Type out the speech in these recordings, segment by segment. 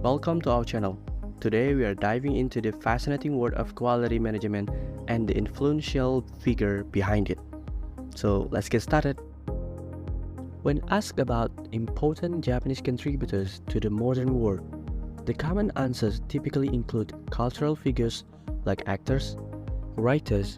Welcome to our channel. Today we are diving into the fascinating world of quality management and the influential figure behind it. So let's get started. When asked about important Japanese contributors to the modern world, the common answers typically include cultural figures like actors, writers,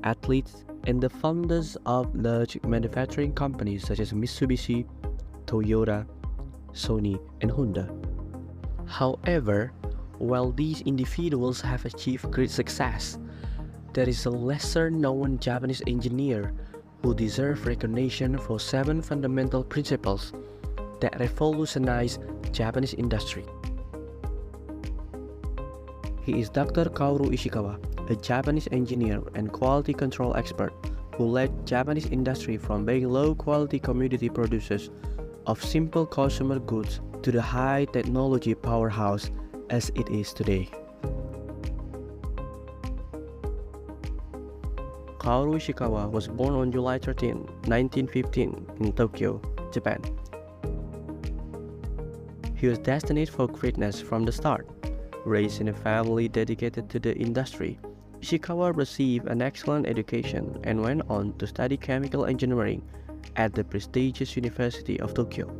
athletes, and the founders of large manufacturing companies such as Mitsubishi, Toyota, Sony, and Honda. However, while these individuals have achieved great success, there is a lesser-known Japanese engineer who deserves recognition for 7 fundamental principles that revolutionized Japanese industry. He is Dr. Kaoru Ishikawa, a Japanese engineer and quality control expert who led Japanese industry from being low-quality commodity producers of simple consumer goods to the high-technology powerhouse as it is today. Kaoru Ishikawa was born on July 13, 1915 in Tokyo, Japan. He was destined for greatness from the start. Raised in a family dedicated to the industry, Ishikawa received an excellent education and went on to study chemical engineering at the prestigious University of Tokyo.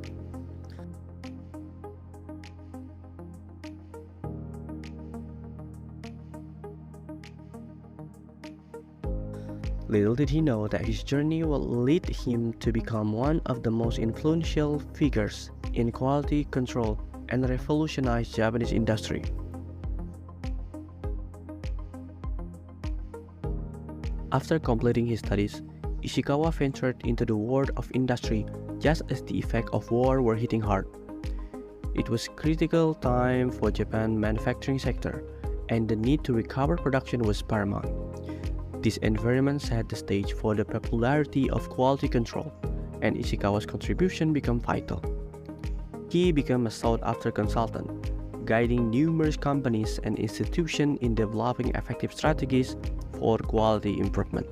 Little did he know that his journey will lead him to become one of the most influential figures in quality control and revolutionize Japanese industry. After completing his studies, Ishikawa ventured into the world of industry just as the effects of war were hitting hard. It was a critical time for Japan's manufacturing sector, and the need to recover production was paramount. This environment set the stage for the popularity of quality control, and Ishikawa's contribution became vital. He became a sought-after consultant, guiding numerous companies and institutions in developing effective strategies for quality improvement.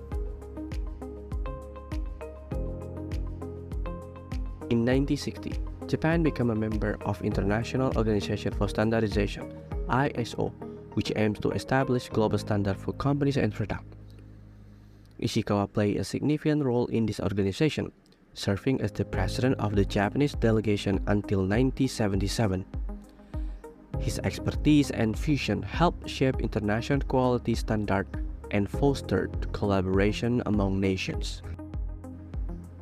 In 1960, Japan became a member of International Organization for Standardization (ISO), which aims to establish global standards for companies and products. Ishikawa played a significant role in this organization, serving as the president of the Japanese delegation until 1977. His expertise and vision helped shape international quality standards and fostered collaboration among nations.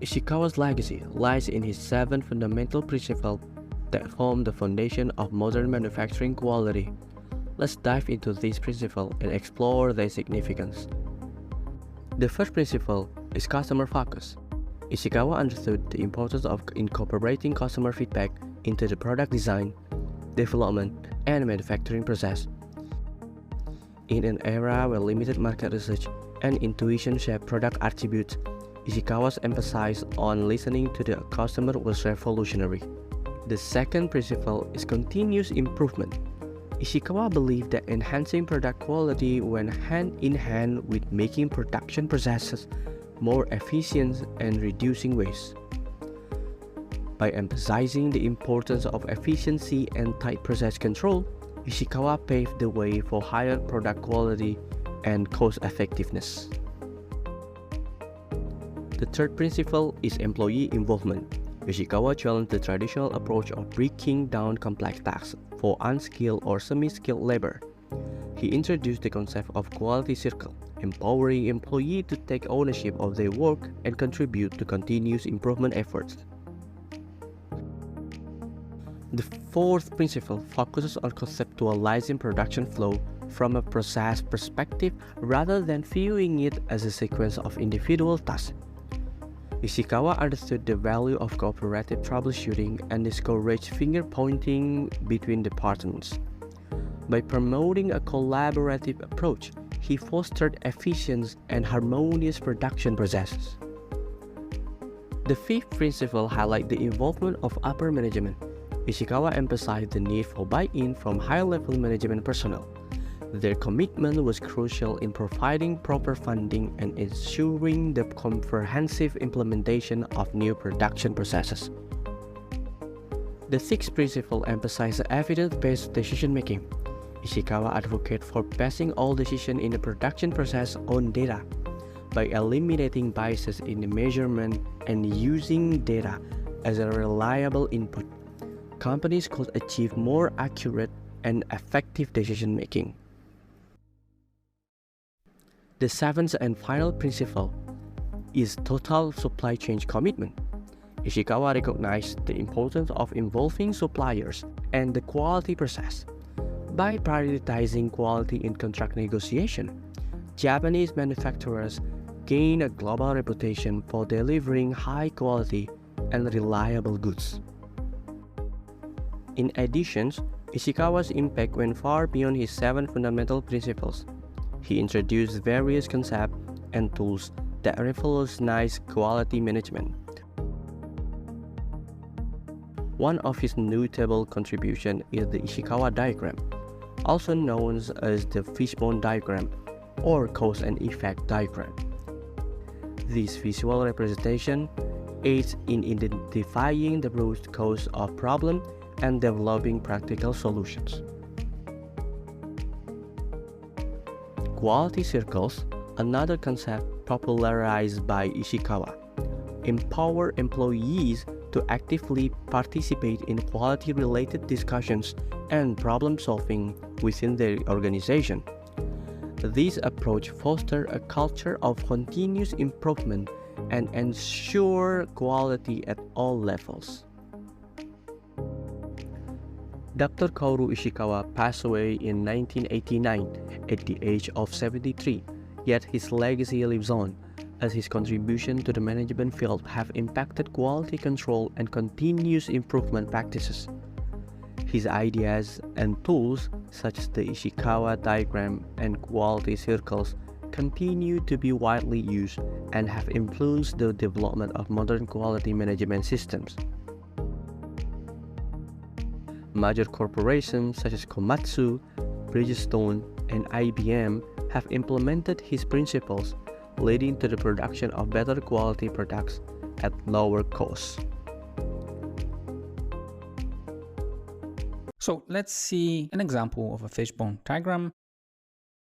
Ishikawa's legacy lies in his 7 fundamental principles that form the foundation of modern manufacturing quality. Let's dive into these principles and explore their significance. The first principle is customer focus. Ishikawa understood the importance of incorporating customer feedback into the product design, development, and manufacturing process. In an era where limited market research and intuition shape product attributes, Ishikawa's emphasis on listening to the customer was revolutionary. The second principle is continuous improvement. Ishikawa believed that enhancing product quality went hand in hand with making production processes more efficient and reducing waste. By emphasizing the importance of efficiency and tight process control, Ishikawa paved the way for higher product quality and cost effectiveness. The third principle is employee involvement. Ishikawa challenged the traditional approach of breaking down complex tasks for unskilled or semi-skilled labor. He introduced the concept of quality circle, empowering employees to take ownership of their work and contribute to continuous improvement efforts. The fourth principle focuses on conceptualizing production flow from a process perspective rather than viewing it as a sequence of individual tasks. Ishikawa understood the value of cooperative troubleshooting and discouraged finger-pointing between departments. By promoting a collaborative approach, he fostered efficient and harmonious production processes. The fifth principle highlights the involvement of upper management. Ishikawa emphasized the need for buy-in from high-level management personnel. Their commitment was crucial in providing proper funding and ensuring the comprehensive implementation of new production processes. The sixth principle emphasizes evidence-based decision-making. Ishikawa advocates for basing all decisions in the production process on data. By eliminating biases in the measurement and using data as a reliable input, companies could achieve more accurate and effective decision-making. The seventh and final principle is total supply chain commitment. Ishikawa recognized the importance of involving suppliers and the quality process. By prioritizing quality in contract negotiation, Japanese manufacturers gain a global reputation for delivering high quality and reliable goods. In addition, Ishikawa's impact went far beyond his 7 fundamental principles. He introduced various concepts and tools that revolutionized quality management. One of his notable contributions is the Ishikawa diagram, also known as the fishbone diagram or cause and effect diagram. This visual representation aids in identifying the root cause of problem and developing practical solutions. Quality circles, another concept popularized by Ishikawa, empower employees to actively participate in quality-related discussions and problem-solving within their organization. This approach fosters a culture of continuous improvement and ensures quality at all levels. Dr. Kaoru Ishikawa passed away in 1989 at the age of 73, yet his legacy lives on, as his contributions to the management field have impacted quality control and continuous improvement practices. His ideas and tools, such as the Ishikawa diagram and quality circles, continue to be widely used and have influenced the development of modern quality management systems. Major corporations such as Komatsu, Bridgestone, and IBM have implemented his principles, leading to the production of better quality products at lower costs. So let's see an example of a fishbone diagram.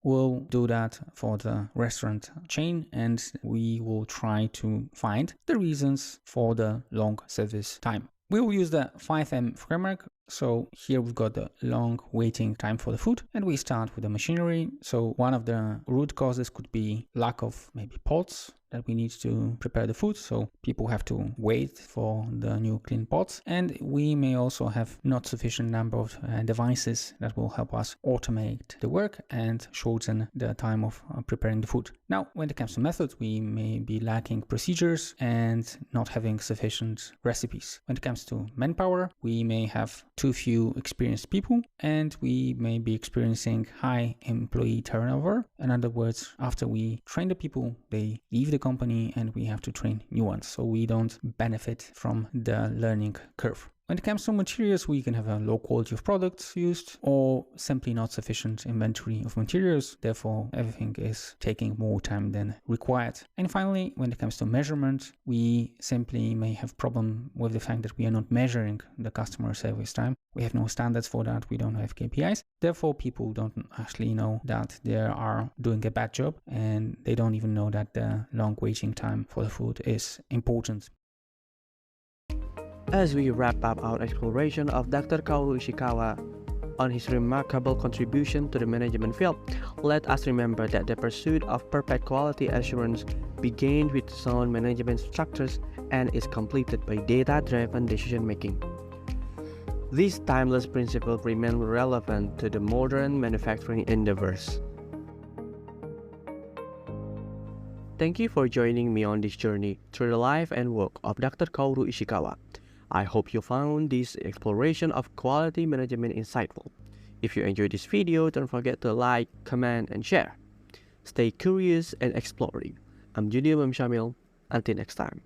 We'll do that for the restaurant chain, and we will try to find the reasons for the long service time. We will use the 5M framework. So here we've got the long waiting time for the food, and we start with the machinery. So one of the root causes could be lack of maybe pots that we need to prepare the food. So people have to wait for the new clean pots. And we may also have not sufficient number of devices that will help us automate the work and shorten the time of preparing the food. Now, when it comes to methods, we may be lacking procedures and not having sufficient recipes. When it comes to manpower, we may have too few experienced people, and we may be experiencing high employee turnover. In other words, after we train the people, they leave the company and we have to train new ones. So we don't benefit from the learning curve. When it comes to materials, we can have a low quality of products used or simply not sufficient inventory of materials. Therefore, everything is taking more time than required. And finally, when it comes to measurement, we simply may have problem with the fact that we are not measuring the customer service time. We have no standards for that. We don't have KPIs. Therefore, people don't actually know that they are doing a bad job, and they don't even know that the long waiting time for the food is important. As we wrap up our exploration of Dr. Kaoru Ishikawa on his remarkable contribution to the management field, let us remember that the pursuit of perfect quality assurance began with sound management structures and is completed by data-driven decision-making. These timeless principles remain relevant to the modern manufacturing endeavors. Thank you for joining me on this journey through the life and work of Dr. Kaoru Ishikawa. I hope you found this exploration of quality management insightful. If you enjoyed this video, don't forget to like, comment, and share. Stay curious and exploring. I'm Junior Shamil. Until next time.